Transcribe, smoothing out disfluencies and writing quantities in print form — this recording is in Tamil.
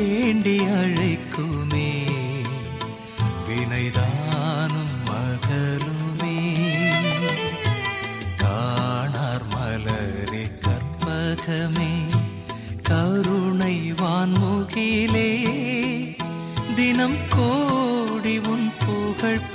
வேண்டி அழைக்குமே வினைதானும் மகளுமே காணார் மலரே கற்பகமே கருணை வான்முகிலே தினம் கோடி உன் புகழ்